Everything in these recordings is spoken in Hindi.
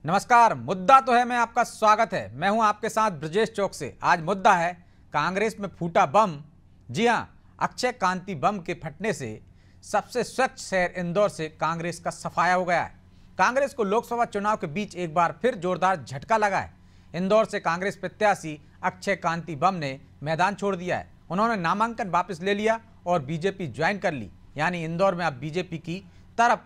नमस्कार। मुद्दा तो है, मैं आपका स्वागत है। मैं हूं आपके साथ ब्रजेश चौक से। आज मुद्दा है कांग्रेस में फूटा बम। जी हां, अक्षय कांति बम के फटने से सबसे स्वच्छ शहर इंदौर से कांग्रेस का सफाया हो गया है। कांग्रेस को लोकसभा चुनाव के बीच एक बार फिर जोरदार झटका लगा है। इंदौर से कांग्रेस प्रत्याशी अक्षय कांति बम ने मैदान छोड़ दिया है। उन्होंने नामांकन वापस ले लिया और बीजेपी ज्वाइन कर ली। यानी इंदौर में अब बीजेपी की तरफ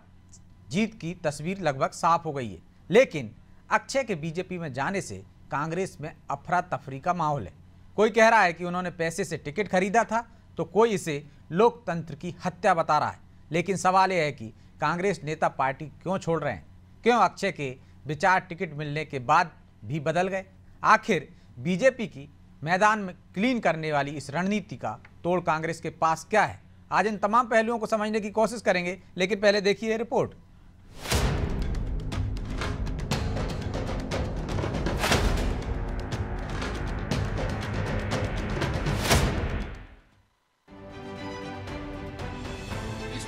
जीत की तस्वीर लगभग साफ हो गई है। लेकिन अक्षय के बीजेपी में जाने से कांग्रेस में अफरा तफरी का माहौल है। कोई कह रहा है कि उन्होंने पैसे से टिकट खरीदा था, तो कोई इसे लोकतंत्र की हत्या बता रहा है। लेकिन सवाल यह है कि कांग्रेस नेता पार्टी क्यों छोड़ रहे हैं? क्यों अक्षय के विचार टिकट मिलने के बाद भी बदल गए? आखिर बीजेपी की मैदान में क्लीन करने वाली इस रणनीति का तोड़ कांग्रेस के पास क्या है? आज इन तमाम पहलुओं को समझने की कोशिश करेंगे, लेकिन पहले देखिए रिपोर्ट।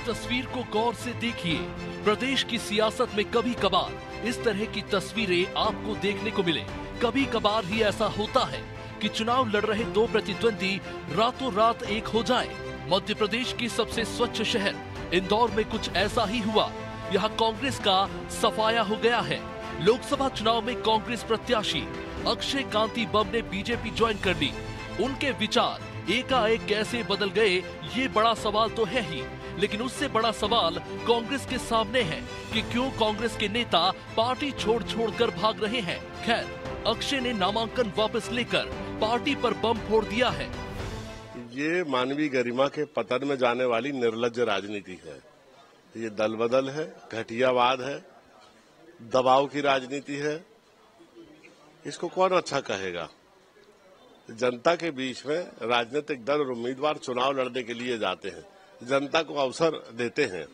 तस्वीर को गौर से देखिए। प्रदेश की सियासत में कभी कभार इस तरह की तस्वीरें आपको देखने को मिले। कभी कभार ही ऐसा होता है कि चुनाव लड़ रहे दो प्रतिद्वंदी रातों रात एक हो जाएं। मध्य प्रदेश की सबसे स्वच्छ शहर इंदौर में कुछ ऐसा ही हुआ। यहाँ कांग्रेस का सफाया हो गया है। लोकसभा चुनाव में कांग्रेस प्रत्याशी अक्षय कांति बम ने बीजेपी ज्वाइन कर ली। उनके विचार एकाएक कैसे बदल गए, ये बड़ा सवाल तो है ही, लेकिन उससे बड़ा सवाल कांग्रेस के सामने है कि क्यों कांग्रेस के नेता पार्टी छोड़ कर भाग रहे हैं। खैर, अक्षय ने नामांकन वापस लेकर पार्टी पर बम फोड़ दिया है। ये मानवीय गरिमा के पतन में जाने वाली निर्लज्ज राजनीति है। ये दल बदल है, घटियावाद है, दबाव की राजनीति है। इसको कौन अच्छा कहेगा? जनता के बीच में राजनीतिक दल और उम्मीदवार चुनाव लड़ने के लिए जाते हैं, जनता को अवसर देते हैं,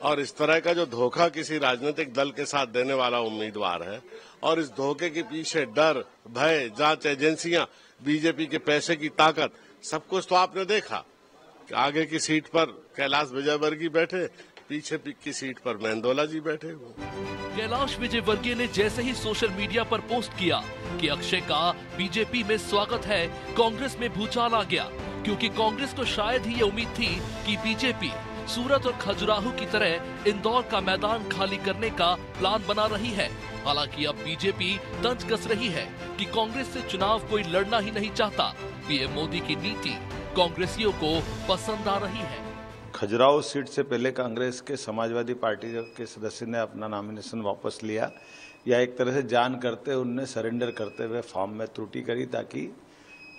और इस तरह का जो धोखा किसी राजनीतिक दल के साथ देने वाला उम्मीदवार है, और इस धोखे के पीछे डर, भय, जांच एजेंसियां, बीजेपी के पैसे की ताकत, सब कुछ तो आपने देखा कि आगे की सीट पर कैलाश विजयवर्गीय बैठे, पीछे की सीट पर मेंदोला जी बैठे हुए। कैलाश विजयवर्गीय ने जैसे ही सोशल मीडिया पर पोस्ट किया कि अक्षय का बीजेपी में स्वागत है, कांग्रेस में भूचाल आ गया। क्योंकि कांग्रेस को शायद ही ये उम्मीद थी कि बीजेपी सूरत और खजुराहो की तरह इंदौर का मैदान खाली करने का प्लान बना रही है। हालांकि अब बीजेपी तंज कस रही है कि कांग्रेस से चुनाव कोई लड़ना ही नहीं चाहता। पीएम मोदी की नीति कांग्रेसियों को पसंद आ रही है। खजुराहो सीट से पहले कांग्रेस के समाजवादी पार्टी के सदस्य ने अपना नॉमिनेशन वापस लिया, या एक तरह से जान करते उनने सरेंडर करते हुए फॉर्म में त्रुटि करी ताकि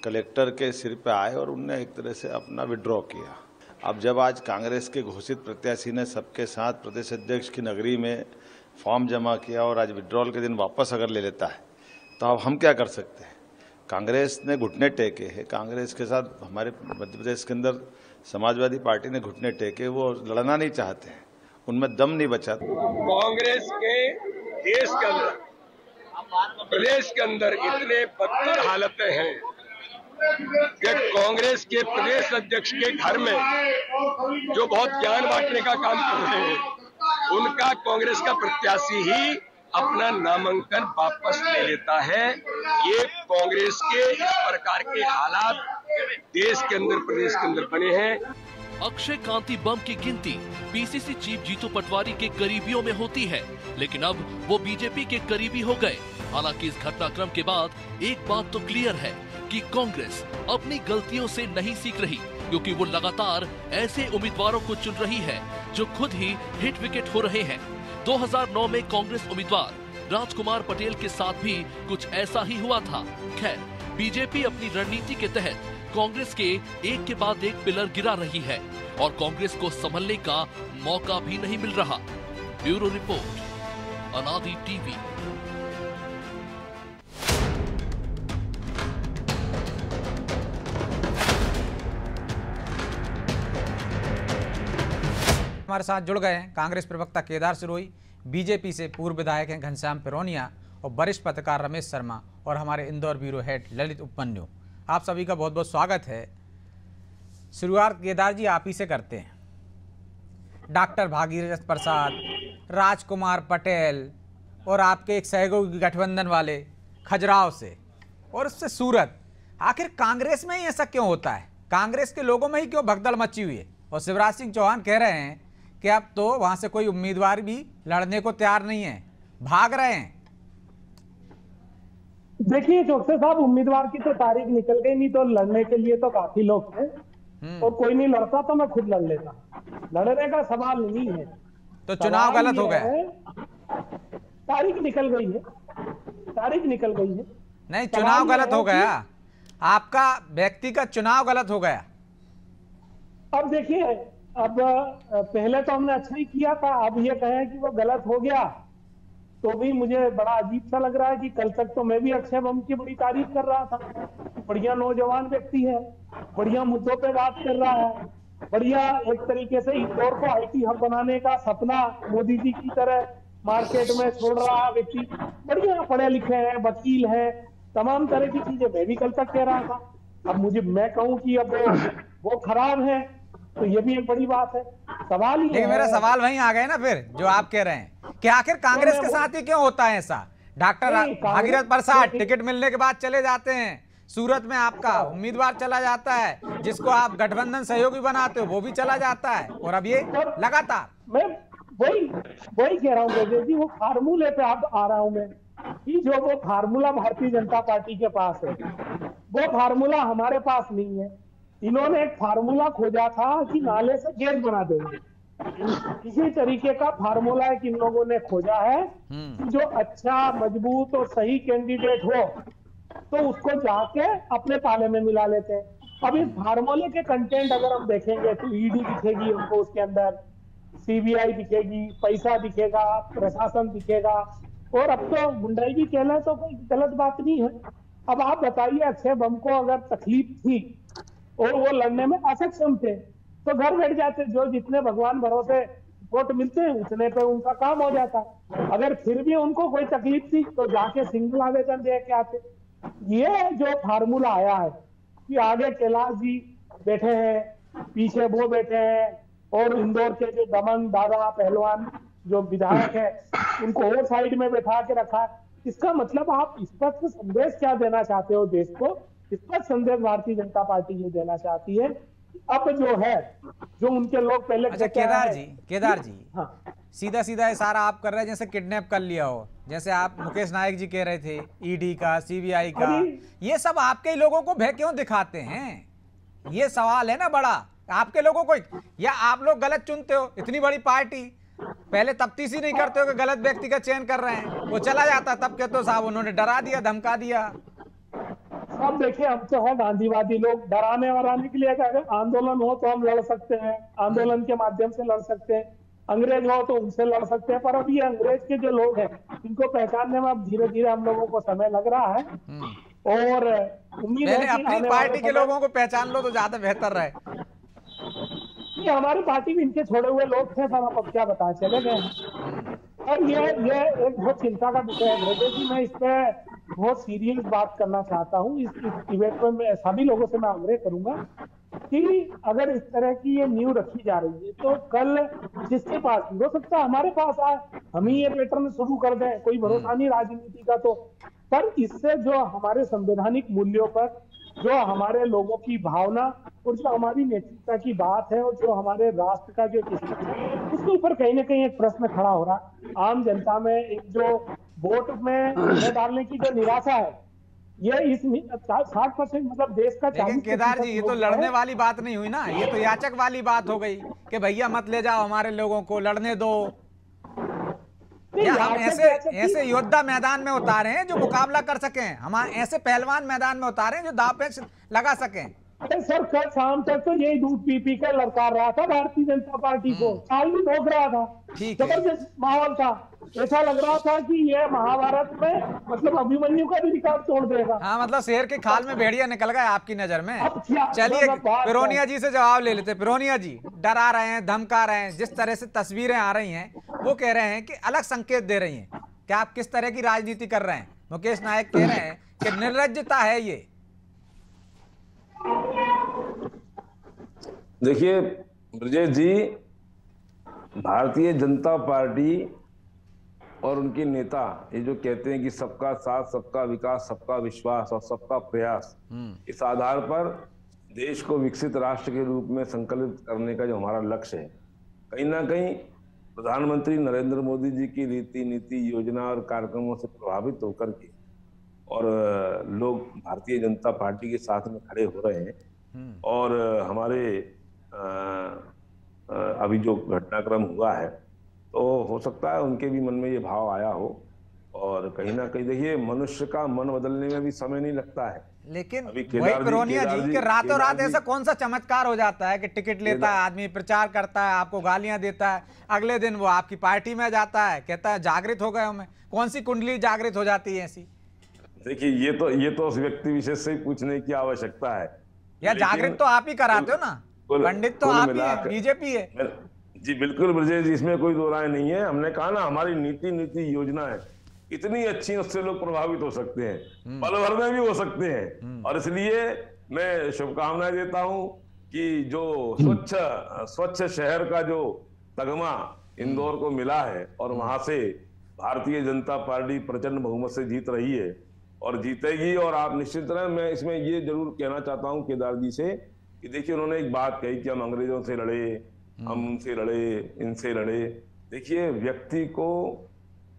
कलेक्टर के सिर पे आए, और उनने एक तरह से अपना विड्रॉ किया। अब जब आज कांग्रेस के घोषित प्रत्याशी ने सबके साथ प्रदेश अध्यक्ष की नगरी में फॉर्म जमा किया और आज विड्रॉल के दिन वापस अगर ले लेता है, तो अब हम क्या कर सकते हैं? कांग्रेस ने घुटने टेके हैं। कांग्रेस के साथ हमारे मध्य प्रदेश के अंदर समाजवादी पार्टी ने घुटने टेके, वो लड़ना नहीं चाहते हैं, उनमें दम नहीं बचा। कांग्रेस के देश के अंदर, प्रदेश के अंदर इतने बदतर हालतें हैं कि कांग्रेस के प्रदेश अध्यक्ष के घर में जो बहुत ज्ञान बांटने का काम कर रहे हैं, उनका कांग्रेस का प्रत्याशी ही अपना नामांकन वापस ले लेता है। ये कांग्रेस के इस प्रकार के हालात देश के अंदर, प्रदेश के अंदर बने हैं। अक्षय कांति बम की गिनती पीसीसी चीफ जीतू पटवारी के करीबियों में होती है, लेकिन अब वो बीजेपी के करीबी हो गए। हालांकि इस घटनाक्रम के बाद एक बात तो क्लियर है कि कांग्रेस अपनी गलतियों से नहीं सीख रही, क्योंकि वो लगातार ऐसे उम्मीदवारों को चुन रही है जो खुद ही हिट विकेट हो रहे हैं। 2009 में कांग्रेस उम्मीदवार राजकुमार पटेल के साथ भी कुछ ऐसा ही हुआ था। खैर, बीजेपी अपनी रणनीति के तहत कांग्रेस के एक के बाद एक पिलर गिरा रही है और कांग्रेस को संभलने का मौका भी नहीं मिल रहा। ब्यूरो रिपोर्ट, अनादि टीवी। हमारे साथ जुड़ गए हैं कांग्रेस प्रवक्ता केदार सिरोही, बीजेपी से पूर्व विधायक हैं घनश्याम पिरोनिया और वरिष्ठ पत्रकार रमेश शर्मा, और हमारे इंदौर ब्यूरो हेड ललित उपमन्यु। आप सभी का बहुत बहुत स्वागत है। शुरुआत केदार जी आप ही से करते हैं। डॉक्टर भागीरथ प्रसाद, राजकुमार पटेल और आपके एक सहयोगी गठबंधन वाले खजुराहो से और उससे सूरत। आखिर कांग्रेस में ही ऐसा क्यों होता है? कांग्रेस के लोगों में ही क्यों भगदड़ मची हुई है? और शिवराज सिंह चौहान कह रहे हैं कि अब तो वहां से कोई उम्मीदवार भी लड़ने को तैयार नहीं है, भाग रहे हैं। देखिए चौकसे साहब, उम्मीदवार की तो तारीख निकल गई, नहीं तो लड़ने के लिए तो काफी लोग हैं। और कोई नहीं लड़ता तो मैं खुद लड़ लेता, लड़ने का सवाल नहीं है। तो चुनाव गलत हो गया? तारीख निकल गई है, तारीख निकल गई है। नहीं, चुनाव गलत हो गया, आपका व्यक्तिगत चुनाव गलत हो गया। अब देखिए, अब पहले तो हमने अच्छा ही किया था, अब ये कहें कि वो गलत हो गया तो भी मुझे बड़ा अजीब सा लग रहा है कि कल तक तो मैं भी अक्षय बम की बड़ी तारीफ कर रहा था। बढ़िया नौजवान व्यक्ति है, बढ़िया मुद्दों पे बात कर रहा है, बढ़िया एक तरीके से इंदौर को आईटी हब बनाने का सपना मोदी जी की तरह मार्केट में छोड़ रहा व्यक्ति। बढ़िया पढ़े लिखे हैं, वकील है, तमाम तरह की चीजें मैं भी कल तक कह रहा था। अब मैं कहूँ कि अब वो खराब है तो ये भी एक बड़ी बात है। सवाल ही लेकिन मेरा सवाल वहीं आ गए ना फिर, जो आप कह रहे हैं कि आखिर कांग्रेस के साथ ही क्यों होता है ऐसा? डॉक्टर भागीरथ प्रसाद टिकट मिलने के बाद चले जाते हैं, सूरत में आपका उम्मीदवार चला जाता है, जिसको आप गठबंधन सहयोगी बनाते हो वो भी चला जाता है, और अब ये लगातार। मैं वही कह रहा हूँ जी, वो फार्मूले पे आप आ रहा हूं मैं कि जो वो फार्मूला भारतीय जनता पार्टी के पास है वो फार्मूला हमारे पास नहीं है। इन्होंने एक फार्मूला खोजा था कि नाले से गैस बना देंगे, किसी तरीके का फार्मूला एक इन लोगों ने खोजा है कि जो अच्छा मजबूत और सही कैंडिडेट हो तो उसको जाके अपने पाले में मिला लेते हैं। अब इस फार्मूले के कंटेंट अगर हम देखेंगे तो ईडी दिखेगी हमको उसके अंदर, सीबीआई दिखेगी, पैसा दिखेगा, प्रशासन दिखेगा, और अब तो गुंडाई भी कहना तो कोई गलत बात नहीं है। अब आप बताइए, अक्षय बम को अगर तकलीफ थी और वो लड़ने में असक्षम थे तो घर बैठ जाते, जो जितने भगवान भरोसे वोट मिलते हैं उतने पे उनका काम हो जाता। अगर फिर भी उनको कोई तकलीफ थी तो जाके सिंगल आवेदन दे के आते। ये जो फार्मूला आया है कि आगे कैलाश जी बैठे हैं, पीछे वो बैठे हैं, और इंदौर के जो दमन दादा पहलवान जो विधायक है उनको और साइड में बैठा के रखा है, इसका मतलब आप स्पष्ट संदेश क्या देना चाहते हो देश को? स्पष्ट संदेश भारतीय जनता पार्टी ये देना चाहती है अब जो है, जो उनके लोग पहले। अच्छा केदार जी, हाँ, सीधा सीधा इशारा आप कर रहे हैं जैसे किडनैप कर लिया हो, जैसे आप मुकेश नायक जी कह रहे थे ईडी का, सीबीआई का, ये सब आपके लोगों को भय क्यों दिखाते हैं? ये सवाल है ना बड़ा, आपके लोगों को, या आप लोग गलत चुनते हो? इतनी बड़ी पार्टी पहले तफ्तीश ही नहीं करते हो कि गलत व्यक्ति का चयन कर रहे हैं, वो चला जाता तब कहते हो साहब उन्होंने डरा दिया, धमका दिया। अब देखिए, हम तो है गांधीवादी लोग, डराने वराने के लिए अगर आंदोलन हो तो हम लड़ सकते हैं, आंदोलन के माध्यम से लड़ सकते हैं, अंग्रेज हो तो उनसे लड़ सकते हैं, पर अब ये अंग्रेज के जो लोग हैं इनको पहचानने में अब धीरे धीरे हम लोगों को समय लग रहा है। और उम्मीद है कि अपनी पार्टी के लोगों को पहचान लो तो ज्यादा बेहतर रहे। ये हमारी पार्टी में इनके छोड़े हुए लोग थे, सब अब क्या बताएं, चले गए। और ये एक बहुत चिंता का विषय है ब्रजेश जी, मैं इस पे बहुत सीरियस बात करना चाहता हूँ। इस इवेंट में मैं सभी लोगों से मैं आग्रह करूंगा कि अगर इस तरह की ये नींव रखी जा रही है तो कल जिसके पास हो सकता है हमारे पास आए, हम ही ये पैटर्न शुरू कर दें, कोई भरोसा नहीं राजनीति का। तो पर इससे जो हमारे संवैधानिक मूल्यों पर, जो हमारे लोगों की भावना और जो हमारी नैतिकता की बात है और जो हमारे राष्ट्र का जो उसके ऊपर कहीं ना कहीं एक प्रश्न खड़ा हो रहा। आम जनता में एक जो वोट में डालने की जो निराशा है, ये इस 60% मतलब देश का। लेकिन केदार जी, ये तो लड़ने वाली बात नहीं हुई ना, ये तो याचक वाली बात हो गई कि भैया मत ले जाओ हमारे लोगों को, लड़ने दो। या हम ऐसे योद्धा मैदान में उतारे हैं जो मुकाबला कर सकें, हम ऐसे पहलवान मैदान में उतारे हैं जो दांव पे लगा सकें। अरे सर, कल शाम तक तो यही दूध पी पी कर लड़का रहा था भारतीय जनता पार्टी को, चाल भी ठोक रहा था, जबरदस्त माहौल था, ऐसा लग रहा था कि ये महाभारत में मतलब अभिमन्यु का भी रिकॉर्ड तोड़ देगा। हाँ, मतलब शेर के खाल में भेड़िया निकल गया आपकी नजर में। चलिए पिरोनिया जी से जवाब ले लेते। पिरोनिया जी, डरा रहे हैं, धमका रहे हैं, जिस तरह से तस्वीरें आ रही हैं वो कह रहे हैं कि अलग संकेत दे रही हैं, क्या आप किस तरह की राजनीति कर रहे हैं? मुकेश नायक कह रहे हैं कि निर्लज्जता है ये। देखिए ब्रजेश जी, भारतीय जनता पार्टी और उनके नेता ये जो कहते हैं कि सबका साथ, सबका विकास, सबका विश्वास और सबका प्रयास, इस आधार पर देश को विकसित राष्ट्र के रूप में संकलित करने का जो हमारा लक्ष्य है, कहीं ना कहीं प्रधानमंत्री नरेंद्र मोदी जी की रीति नीति, योजना और कार्यक्रमों से प्रभावित होकर के और लोग भारतीय जनता पार्टी के साथ में खड़े हो रहे हैं। और हमारे अभी जो घटनाक्रम हुआ है, तो हो सकता है उनके भी मन में ये भाव आया हो। और कहीं ना कहीं देखिए, मनुष्य का मन बदलने में भी समय नहीं लगता है। लेकिन वही पिरोनिया जी के रातों रात ऐसा कौन सा चमत्कार हो जाता है कि टिकट लेता है आदमी, प्रचार करता है, आपको गालियां देता है, अगले दिन वो आपकी पार्टी में जाता है, कहता है जागृत हो गए हमें। कौन सी कुंडली जागृत हो जाती है ऐसी? देखिए, ये तो उस व्यक्ति विशेष से ही पूछने की आवश्यकता है। या जागृत तो आप ही कराते हो ना, पंडित तो आप ही है, बीजेपी है। जी बिल्कुल ब्रजेश जी, इसमें कोई दो राय नहीं है। हमने कहा ना, हमारी नीति योजना है इतनी अच्छी, उससे लोग प्रभावित हो सकते हैं, पल भर में भी हो सकते हैं। और इसलिए मैं शुभकामनाएं देता हूं कि जो स्वच्छ शहर का जो तगमा इंदौर को मिला है और वहां से भारतीय जनता पार्टी प्रचंड बहुमत से जीत रही है और जीतेगी। और आप निश्चित रहे, मैं इसमें ये जरूर कहना चाहता हूं केदार जी से कि देखिए, उन्होंने एक बात कही कि हम अंग्रेजों से लड़े, हम उनसे लड़े, इनसे लड़े। देखिए, व्यक्ति को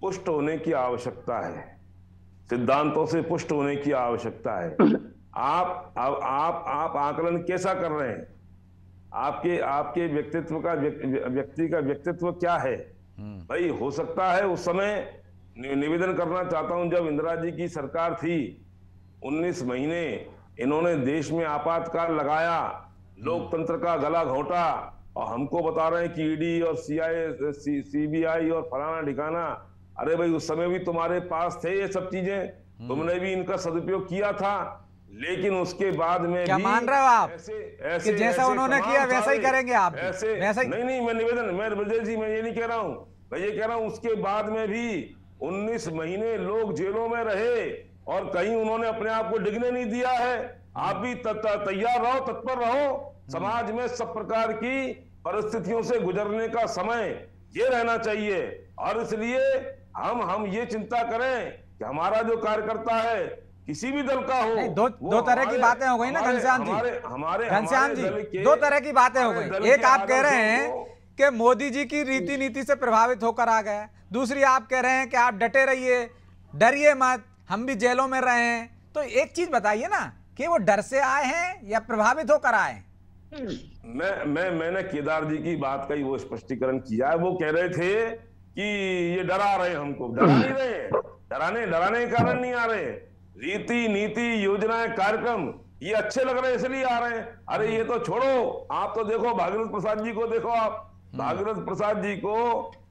पुष्ट होने की आवश्यकता है, सिद्धांतों से पुष्ट होने की आवश्यकता है। आप आकलन कैसा कर रहे हैं? आपके व्यक्तित्व का, व्यक्ति का व्यक्तित्व क्या है? भाई, हो सकता है उस समय, निवेदन करना चाहता हूं, जब इंदिरा जी की सरकार थी, 19 महीने इन्होंने देश में आपातकाल लगाया, लोकतंत्र का गला घोंटा, और हमको बता रहे हैं कि ईडी और सीबीआई और फलाना ठिकाना। अरे भाई, उस समय भी तुम्हारे पास थे ये सब चीजें, तुमने भी इनका सदुपयोग किया था, लेकिन उसके बाद में क्या भी मान रहे हो आप ऐसे कि जैसा उन्होंने किया वैसा ही करेंगे आप? वैसा नहीं, मैं निवेदन, मैं ब्रजेश जी, मैं ये नहीं कह रहा हूं, मैं ये कह रहा हूं उसके बाद में भी 19 महीने लोग जेलों में रहे और कहीं उन्होंने अपने आप को डिगने नहीं दिया है। आप भी तैयार रहो, तत्पर रहो। समाज में सब प्रकार की परिस्थितियों से गुजरने का समय ये रहना चाहिए। और इसलिए हम ये चिंता करें कि हमारा जो कार्यकर्ता है, किसी भी दल का हो, दो तरह की बातें हो गई ना घनश्याम जी। घनश्याम जी, दो तरह की बातें हो गई। एक आप कह रहे हैं कि मोदी जी की रीति नीति से प्रभावित होकर आ गए, दूसरी आप कह रहे हैं कि आप डटे रहिए, डरिए मत, हम भी जेलों में रहे हैं। तो एक चीज बताइए ना, कि वो डर से आए हैं या प्रभावित होकर आए हैं? मैंने केदार जी की बात का ही वो स्पष्टीकरण किया है। वो कह रहे थे कि ये डरा रहे हैं हमको। डरा नहीं रहे, डराने के कारण नहीं आ रहे। रीति नीति, योजनाएं, कार्यक्रम ये अच्छे लग रहे हैं इसलिए आ रहे हैं। अरे ये तो छोड़ो, आप तो देखो भागीरथ प्रसाद जी को, देखो आप, भागीरथ प्रसाद जी को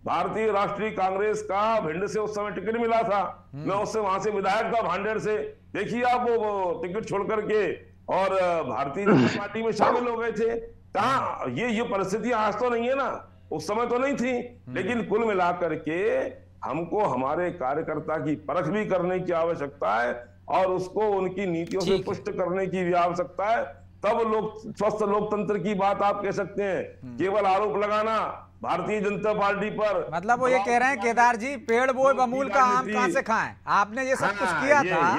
भारतीय राष्ट्रीय कांग्रेस का भिंड से उस समय टिकट मिला था। मैं उससे वहां से विधायक था, भांडेर से। देखिए आप, वो टिकट छोड़ करके और भारतीय जनता पार्टी में शामिल हो गए थे। कहाँ ये परिस्थिति आज तो नहीं है ना, उस समय तो नहीं थी। लेकिन कुल मिलाकर के हमको हमारे कार्यकर्ता की परख भी करने की आवश्यकता है और उसको उनकी नीतियों से पुष्ट करने की भी आवश्यकता है। तब लोग स्वस्थ लोकतंत्र की बात आप कह सकते हैं। केवल आरोप लगाना भारतीय जनता पार्टी पर, मतलब वो ये कह रहे हैं केदार जी, पेड़ बोए बमूल का आम कहां से खाएं? आपने ये सब कुछ किया था,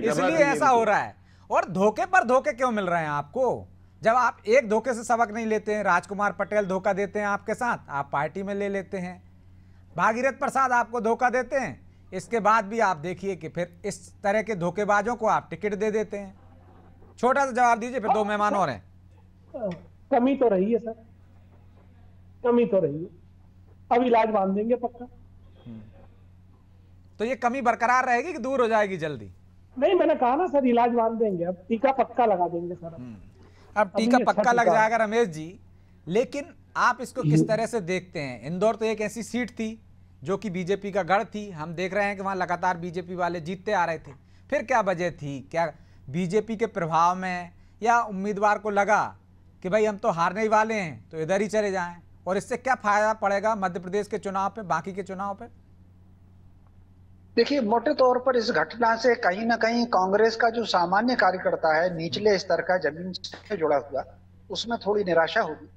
इसलिए ऐसा हो रहा है। और धोखे पर धोखे क्यों मिल रहे हैं आपको? जब आप एक धोखे से सबक नहीं लेते हैं, राजकुमार पटेल धोखा देते हैं आपके साथ, आप पार्टी में ले लेते हैं, भागीरथ प्रसाद आपको धोखा देते हैं, इसके बाद भी आप देखिए कि फिर इस तरह के धोखेबाजों को आप टिकट दे देते हैं। छोटा सा जवाब दीजिए, फिर दो मेहमान और हैं। कमी तो रही है सर, कमी तो रही है। अब इलाज बांध देंगे पक्का। तो ये कमी बरकरार रहेगी कि दूर हो जाएगी जल्दी? नहीं, मैंने कहा ना सर, इलाज बांध देंगे, अब टीका पक्का लगा देंगे सर। अब टीका पक्का लग जाएगा रमेश जी। लेकिन आप इसको किस तरह से देखते हैं? इंदौर तो एक ऐसी सीट थी जो कि बीजेपी का गढ़ थी। हम देख रहे हैं कि वहां लगातार बीजेपी वाले जीतते आ रहे थे। फिर क्या वजह थी? क्या बीजेपी के प्रभाव में, या उम्मीदवार को लगा कि भाई हम तो हारने ही वाले हैं तो इधर ही चले जाएं? और इससे क्या फायदा पड़ेगा मध्य प्रदेश के चुनाव पे, बाकी के चुनाव पे? देखिए, मोटे तौर पर इस घटना से कहीं ना कहीं कांग्रेस का जो सामान्य कार्यकर्ता है, निचले स्तर का, जमीन से जुड़ा हुआ, उसमें थोड़ी निराशा होगी।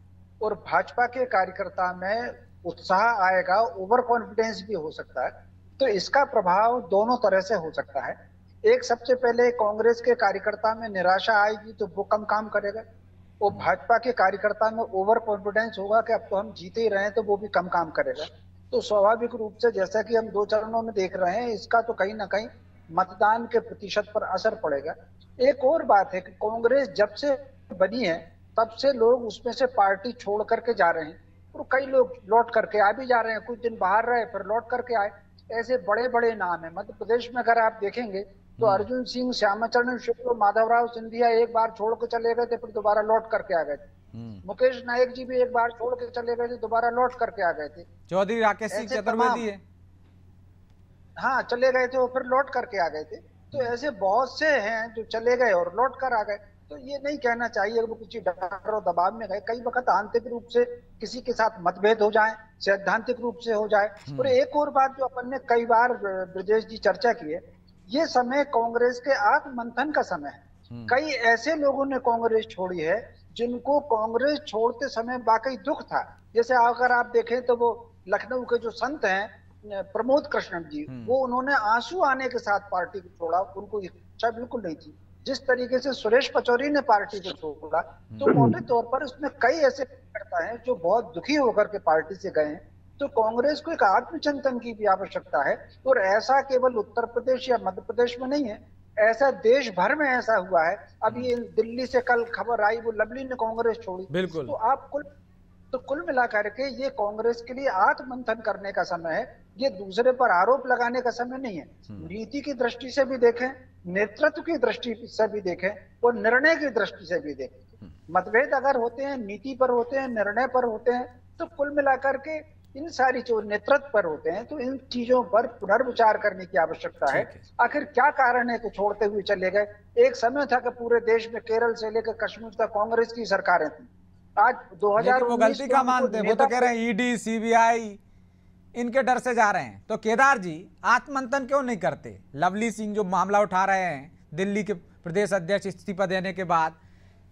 और भाजपा के कार्यकर्ता में उत्साह आएगा, ओवर कॉन्फिडेंस भी हो सकता है। तो इसका प्रभाव दोनों तरह से हो सकता है। एक, सबसे पहले कांग्रेस के कार्यकर्ता में निराशा आएगी तो वो कम काम करेगा, और भाजपा के कार्यकर्ता में ओवर कॉन्फिडेंस होगा कि अब तो हम जीते ही रहे हैं, तो वो भी कम काम करेगा। तो स्वाभाविक रूप से जैसा कि हम 2 चरणों में देख रहे हैं, इसका तो कहीं ना कहीं मतदान के प्रतिशत पर असर पड़ेगा। एक और बात है कि कांग्रेस जब से बनी है तब से लोग उसमें से पार्टी छोड़ करके जा रहे हैं, और कई लोग लौट करके आ भी जा रहे हैं। कुछ दिन बाहर रहे फिर लौट करके आए। ऐसे बड़े बड़े नाम है मध्य प्रदेश में, अगर आप देखेंगे तो अर्जुन सिंह, श्यामाचरण शुक्ल, माधवराव सिंधिया एक बार छोड़ के चले गए थे, फिर दोबारा लौट करके आ गए थे। मुकेश नायक जी भी एक बार छोड़ के चले गए थे, दोबारा लौट करके आ गए थे। चौधरी राकेश सिंह चतुर्वेदी है, हाँ चले गए थे और फिर लौट करके आ गए थे। तो ऐसे बहुत से हैं जो चले गए और लौट कर आ गए। तो ये नहीं कहना चाहिए वो किसी डर और दबाव में गए। कई वक्त आंतरिक रूप से किसी के साथ मतभेद हो जाए, सैद्धांतिक रूप से हो जाए। और एक और बात जो अपन ने कई बार ब्रजेश जी चर्चा की है, ये समय कांग्रेस के आत्ममंथन का समय है। कई ऐसे लोगों ने कांग्रेस छोड़ी है जिनको कांग्रेस छोड़ते समय वाकई दुख था। जैसे अगर आप देखें तो वो लखनऊ के जो संत हैं प्रमोद कृष्णन जी, वो उन्होंने आंसू आने के साथ पार्टी को छोड़ा, उनको इच्छा बिल्कुल नहीं थी। जिस तरीके से सुरेश पचौरी ने पार्टी को छोड़ा, तो मोटे तौर पर उसमें कई ऐसे कार्यकर्ता हैं जो बहुत दुखी होकर के पार्टी से गए हैं। तो कांग्रेस को एक आत्मचिंतन की भी आवश्यकता है, और ऐसा केवल उत्तर प्रदेश या मध्य प्रदेश में नहीं है, ऐसा देश भर में ऐसा हुआ है। अब ये दिल्ली से कल खबर आई, वो लवली ने कांग्रेस छोड़ी। बिल्कुल। तो कुल मिलाकर के ये कांग्रेस के लिए आत्ममंथन करने का समय है, ये दूसरे पर आरोप लगाने का समय नहीं है। नीति की दृष्टि से भी देखें, नेतृत्व की दृष्टि से भी देखें, और निर्णय की दृष्टि से भी देखें। मतभेद अगर होते हैं, नीति पर होते हैं, निर्णय पर होते हैं, तो कुल मिलाकर के इन सारी जो नेतृत्व पर होते हैं, तो इन चीजों पर पुनर्विचार करने की आवश्यकता है। आखिर क्या कारण है कि छोड़ते हुए चले गए? एक समय था कि पूरे देश में केरल से लेकर कश्मीर तक कांग्रेस की सरकारें थी। आज 2019 वो गलती का मानते हैं, वो तो कह रहे हैं ईडी, सीबीआई इनके डर से जा रहे हैं। तो केदार जी आत्ममंथन क्यों नहीं करते? लवली सिंह जो मामला उठा रहे हैं दिल्ली के प्रदेश अध्यक्ष इस्तीफा देने के बाद,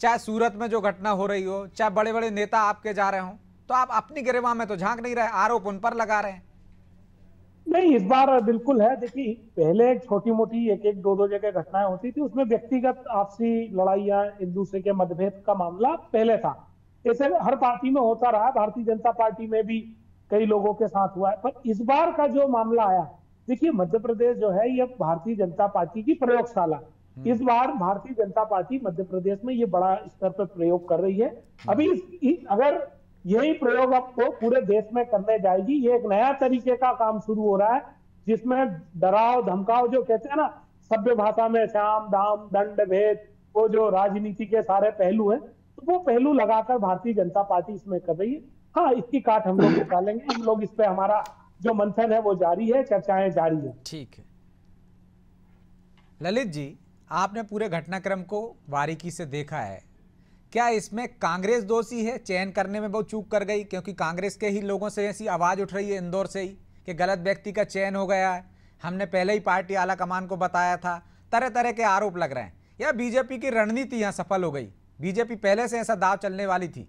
चाहे सूरत में जो घटना हो रही हो, चाहे बड़े बड़े नेता आपके जा रहे हो, तो आप अपनी गिरफ्तारी में तो झांक नहीं रहे, आरोप उन पर लगा रहे हैं। नहीं, इस बार बिल्कुल है। देखिए, पहले एक छोटी मोटी एक दो जगह घटनाएं होती थी, उसमें व्यक्तिगत आपसी लड़ाइयां, एक दूसरे के मतभेद का मामला पहले था। ऐसे हर पार्टी में होता रहा, भारतीय जनता पार्टी में भी कई लोगों के साथ हुआ है। पर इस बार का जो मामला आया, देखिए मध्य प्रदेश जो है ये भारतीय जनता पार्टी की प्रयोगशाला। इस बार भारतीय जनता पार्टी मध्य प्रदेश में ये बड़ा स्तर पर प्रयोग कर रही है। अभी अगर यही प्रयोग आपको पूरे देश में करने जाएगी, ये एक नया तरीके का काम शुरू हो रहा है, जिसमें डराव धमकाव, जो कहते हैं ना सभ्य भाषा में श्याम दाम दंड भेद, वो जो राजनीति के सारे पहलू हैं, तो वो पहलू लगाकर भारतीय जनता पार्टी इसमें कर रही है। हाँ, इसकी काट हम लोग निकालेंगे। हम लोग इस पे, हमारा जो मंथन है वो जारी है, चर्चाएं जारी है। ठीक है ललित जी, आपने पूरे घटनाक्रम को बारीकी से देखा है। क्या इसमें कांग्रेस दोषी है? चयन करने में बहुत चूक कर गई, क्योंकि कांग्रेस के ही लोगों से ऐसी आवाज उठ रही है इंदौर से ही कि गलत व्यक्ति का चयन हो गया है, हमने पहले ही पार्टी आला कमान को बताया था। तरह तरह के आरोप लग रहे हैं। या बीजेपी की रणनीति यहाँ सफल हो गई? बीजेपी पहले से ऐसा दाव चलने वाली थी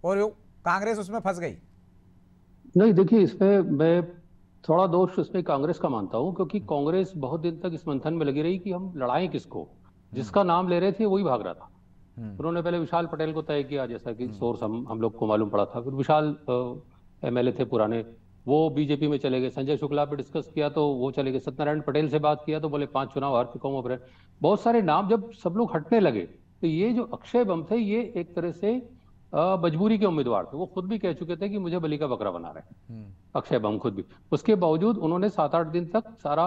और कांग्रेस उसमें फंस गई? नहीं, देखिए इसमें मैं थोड़ा दोष इसमें कांग्रेस का मानता हूं, क्योंकि कांग्रेस बहुत दिन तक इस मंथन में लगी रही कि हम लड़ाएं किसको, जिसका नाम ले रहे थे वही भाग रहा था। उन्होंने पहले विशाल पटेल को तय किया, जैसा कि सोर्स हम लोग को मालूम पड़ा था। फिर विशाल एमएलए थे पुराने, वो बीजेपी में चले गए। संजय शुक्ला पे डिस्कस किया तो वो चले गए। सत्यनारायण पटेल से बात किया तो बोले 5 चुनाव हार चुका हूं। बहुत सारे नाम जब सब लोग हटने लगे, तो ये जो अक्षय बम थे, ये एक तरह से मजबूरी के उम्मीदवार थे। वो खुद भी कह चुके थे कि मुझे बलि का बकरा बना रहे हैं, अक्षय बम खुद भी। उसके बावजूद उन्होंने 7-8 दिन तक सारा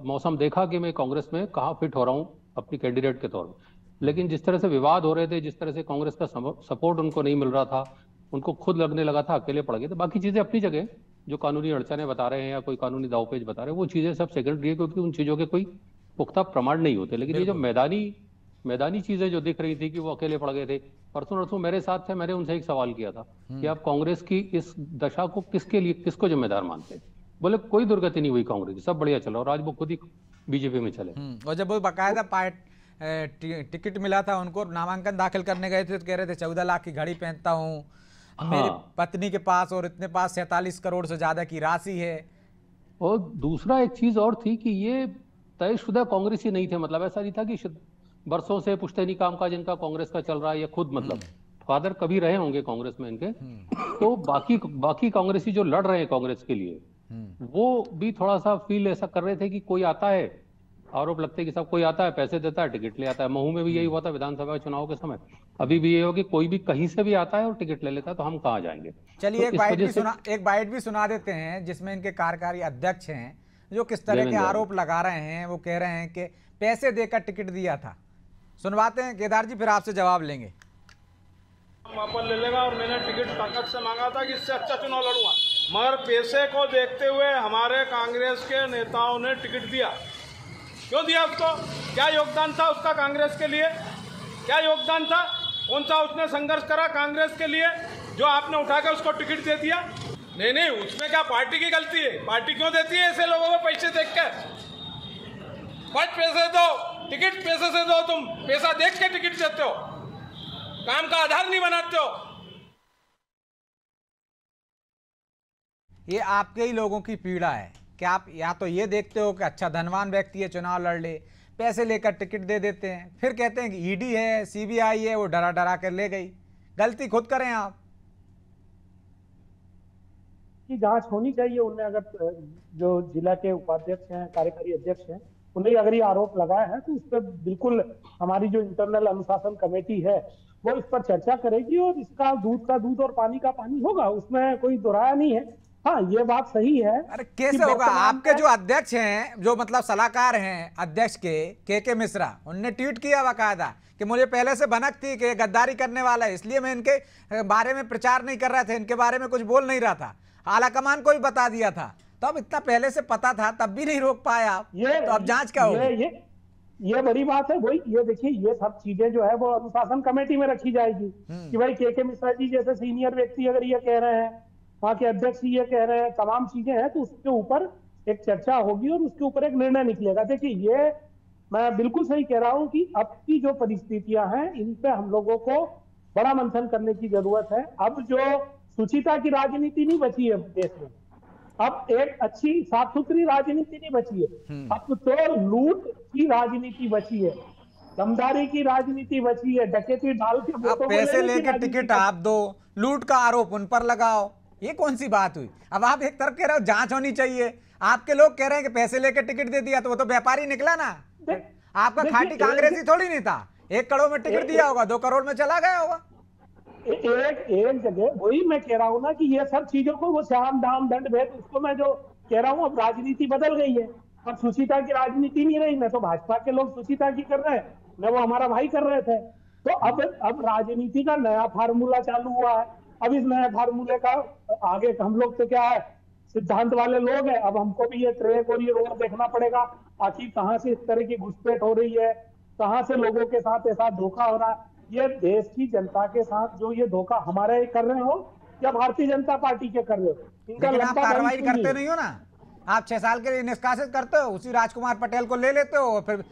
मौसम देखा कि मैं कांग्रेस में कहाँ फिट हो रहा हूँ अपनी कैंडिडेट के तौर पर। लेकिन जिस तरह से विवाद हो रहे थे, जिस तरह से कांग्रेस का सपोर्ट उनको नहीं मिल रहा था, उनको खुद लगने लगा था अकेले पड़ गए। तो बाकी चीजें अपनी जगह, जो कानूनी अड़चने बता रहे हैं या कोई कानूनी दावपेच बता रहे हैं, वो चीजें सब सेकेंडरी है, क्योंकि उन चीजों के कोई पुख्ता प्रमाण नहीं होते। लेकिन ये जो मैदानी चीजें जो दिख रही थी कि वो अकेले पड़ गए थे, परसों मेरे साथ थे, मैंने उनसे एक सवाल किया था कि आप कांग्रेस की इस दशा को किसको जिम्मेदार मानते हैं? बोले कोई दुर्गति नहीं हुई कांग्रेस की, सब बढ़िया चला, और आज वो खुद ही बीजेपी में चले। और जब वो बाकायदा टिकट मिला था उनको, नामांकन दाखिल करने गए थे तो कह रहे थे 14 लाख की घड़ी पहनता हूँ, मेरी पत्नी के पास और इतने पास 47 करोड़ से ज्यादा की राशि है। और दूसरा एक चीज और थी कि ये तयशुदा कांग्रेसी नहीं थे, मतलब ऐसा नहीं था कि बरसों से पुश्तैनी कामकाज इनका कांग्रेस का चल रहा है, या खुद मतलब फादर कभी रहे होंगे कांग्रेस में इनके, तो बाकी कांग्रेसी जो लड़ रहे हैं कांग्रेस के लिए, वो भी थोड़ा सा फील ऐसा कर रहे थे कि कोई आता है, आरोप लगते हैं कि सब कोई आता है, पैसे देता है, टिकट ले आता है। महू में भी यही हुआ था विधानसभा चुनाव के समय, अभी भी ये हो कि कोई भी कहीं से भी आता है और टिकट ले लेता है, तो हम कहाँ जाएंगे। चलिए तो एक बाइट भी सुना देते हैं जिसमें इनके कार्यकारी अध्यक्ष हैं जो किस तरह के आरोप लगा रहे हैं। वो कह रहे हैं कि पैसे देकर टिकट दिया था। सुनवाते हैं केदार जी, फिर आपसे जवाब लेंगे। वापस ले लेगा और मैंने टिकट ताकत से मांगा था कि इससे अच्छा चुनाव लड़ूंगा, मगर पैसे को देखते हुए हमारे कांग्रेस के नेताओं ने टिकट दिया। क्यों दिया उसको? क्या योगदान था उसका कांग्रेस के लिए? क्या योगदान था? कौन सा उसने संघर्ष करा कांग्रेस के लिए जो आपने उठा के उसको टिकट दे दिया? नहीं, उसमें क्या पार्टी की गलती है? पार्टी क्यों देती है ऐसे लोगों को पैसे देख के? बस पैसे दो, टिकट पैसे से दो, तुम पैसा देख के टिकट देते हो, काम का आधार नहीं बनाते हो। ये आपके ही लोगों की पीड़ा है कि आप या तो ये देखते हो कि अच्छा धनवान व्यक्ति है, चुनाव लड़ ले, पैसे लेकर टिकट दे देते हैं, फिर कहते हैं कि ईडी है, सीबीआई है, वो डरा डरा कर ले गई। गलती खुद करें आप। की जांच होनी चाहिए उन्हें, अगर जो जिला के उपाध्यक्ष हैं, कार्यकारी अध्यक्ष हैं, उन्हें अगर ये आरोप लगाया है तो उस पर बिल्कुल हमारी जो इंटरनल अनुशासन कमेटी है वो इस पर चर्चा करेगी और इसका दूध का दूध और पानी का पानी होगा, उसमें कोई दोहराया नहीं है। हाँ, ये बात सही है। अरे कैसे होगा? आपके जो अध्यक्ष हैं, जो मतलब सलाहकार हैं अध्यक्ष के मिश्रा, उनने ट्वीट किया बाकायदा कि मुझे पहले से भनक थी कि गद्दारी करने वाला है, इसलिए मैं इनके बारे में प्रचार नहीं कर रहा था, इनके बारे में कुछ बोल नहीं रहा था, आलाकमान को भी बता दिया था। तो अब इतना पहले से पता था तब भी नहीं रोक पाए आप, तो अब जांच क्या होगी? ये बड़ी बात है भाई। ये देखिए, ये सब चीजें जो है वो अनुशासन कमेटी में रखी जाएगी कि भाई के मिश्रा जी जैसे सीनियर व्यक्ति अगर ये कह रहे हैं, वहाँ के अध्यक्ष ये कह रहे हैं, तमाम चीजें हैं, तो उसके ऊपर एक चर्चा होगी और उसके ऊपर एक निर्णय निकलेगा। देखिए, ये मैं बिल्कुल सही कह रहा हूँ कि अब की जो परिस्थितियां हैं इन पे हम लोगों को बड़ा मंथन करने की जरूरत है। अब जो सुचिता की राजनीति नहीं बची है देश में, अब एक अच्छी साफ सुथरी राजनीति नहीं बची है, अब तो लूट की राजनीति बची है, दमदारी की राजनीति बची है, डकैती डाल के पैसे लेकर टिकट आप दो, लूट का आरोप उन पर लगाओ। ये कौन सी बात हुई? अब आप एक तरफ कह रहे हो जांच होनी चाहिए, आपके लोग कह रहे हैं कि पैसे लेकर टिकट दे दिया, तो वो तो व्यापारी निकला ना। आपका खाटी कांग्रेसी थोड़ी नहीं था, 1 करोड़ में टिकट दिया होगा, 2 करोड़ में चला गया होगा। एक जगह वही मैं कह रहा हूँ ना कि ये सब चीजों को वो श्याम दाम दंड भेद, उसको मैं जो कह रहा हूँ, अब राजनीति बदल गई है, अब सुचिता की राजनीति नहीं रही। मैं तो भाजपा के लोग सुचिता की कर रहे हैं, मैं वो हमारा भाई कर रहे थे। तो अब राजनीति का नया फार्मूला चालू हुआ है। अब इस नए फार्मूले का आगे हम लोग तो क्या है, सिद्धांत वाले लोग हैं, अब हमको भी ये ट्रैक और ये रोड देखना पड़ेगा, आखिर कहाँ से इस तरह की घुसपैठ हो रही है, कहाँ से लोगों के साथ ऐसा धोखा हो रहा है। ये देश की जनता के साथ जो ये धोखा हमारे कर रहे हो या भारतीय जनता पार्टी के कर रहे हो, इनका आप कार्रवाई करते नहीं हो ना। आप 6 साल के लिए निष्कासित करते हो, उसी राजकुमार पटेल को ले लेते हो, फिर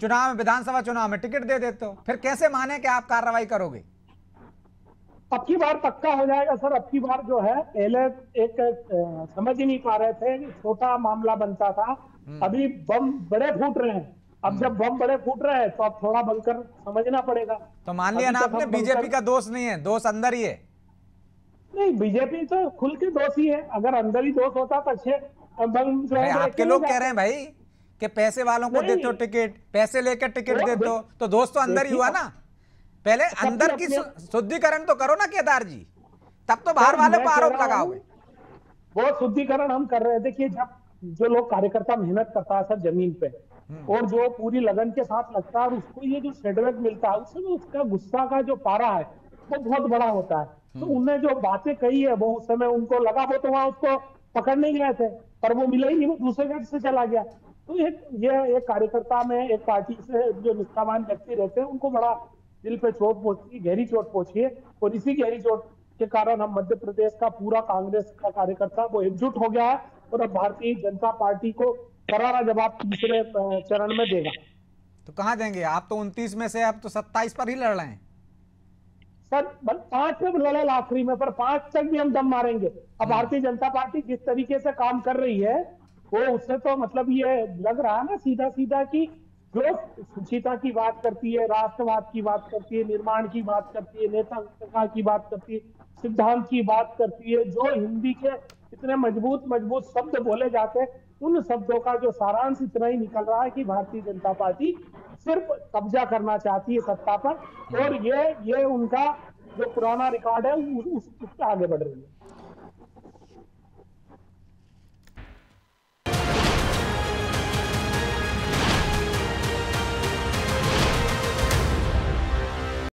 चुनाव में, विधानसभा चुनाव में टिकट दे देते हो, फिर कैसे माने कि आप कार्रवाई करोगे? अब की बार पक्का हो जाएगा सर। अब की बार जो है, पहले एक समझ ही नहीं पा रहे थे, छोटा मामला बनता था, अभी बम बड़े फूट रहे हैं। अब जब बम बड़े फूट रहे हैं तो अब थोड़ा बनकर समझना पड़ेगा। तो मान लिया ना आपने, बीजेपी का दोष नहीं है, दोष अंदर ही है। नहीं, बीजेपी तो खुल के दोषी है, अगर अंदर ही दोष होता तो अच्छे बम जो है। आपके लोग कह रहे हैं भाई कि पैसे वालों को देते हो टिकट, पैसे लेकर टिकट देते हो, तो दोष तो अंदर ही हुआ ना। पहले अंदर की शुद्धिकरण तो करो ना केदार जी, तब तो बाहर वाले पर आरोप लगाओगे। वो शुद्धिकरण हम कर रहे हैं। देखिए, जब जो लोग कार्यकर्ता मेहनत करता है सर जमीन पे, और जो पूरी लगन के साथ लगता है, और उसको ये जो फीडबैक मिलता है, उससे उसका गुस्सा का जो पारा है वो बहुत बड़ा होता है। तो उन्हें जो बातें कही है वो उस समय उनको लगा, वो तो वहां उसको पकड़ नहीं गए थे, पर वो मिला ही नहीं, वो दूसरे गेट से चला गया। तो ये एक कार्यकर्ता में, एक पार्टी से जो निष्ठावान व्यक्ति रहते हैं, उनको बड़ा दिल पे चोट पहुंची, गहरी चोट पहुंची है। और इसी गहरी चोट के कारण हम मध्य प्रदेश का पूरा कांग्रेस का कार्यकर्ता वो एकजुट हो गया है, और अब भारतीय जनता पार्टी को करारा जवाब तीसरे चरण में देगा। तो कहां देंगे आप? तो 29 में से अब तो 27 पर ही लड़ रहे हैं। सर 5 पे लड़े आखिरी में, पर 5 तक भी हम दम मारेंगे। अब भारतीय जनता पार्टी जिस तरीके से काम कर रही है वो उससे तो मतलब ये लग रहा है ना सीधा सीधा कि जो सुचिता की बात करती है, राष्ट्रवाद की बात करती है, निर्माण की बात करती है, नेता की बात करती है, सिद्धांत की बात करती है, जो हिंदी के इतने मजबूत मजबूत शब्द बोले जाते हैं, उन शब्दों का जो सारांश इतना ही निकल रहा है कि भारतीय जनता पार्टी सिर्फ कब्जा करना चाहती है सत्ता पर, और ये उनका जो पुराना रिकॉर्ड है उस पर आगे बढ़ रही है।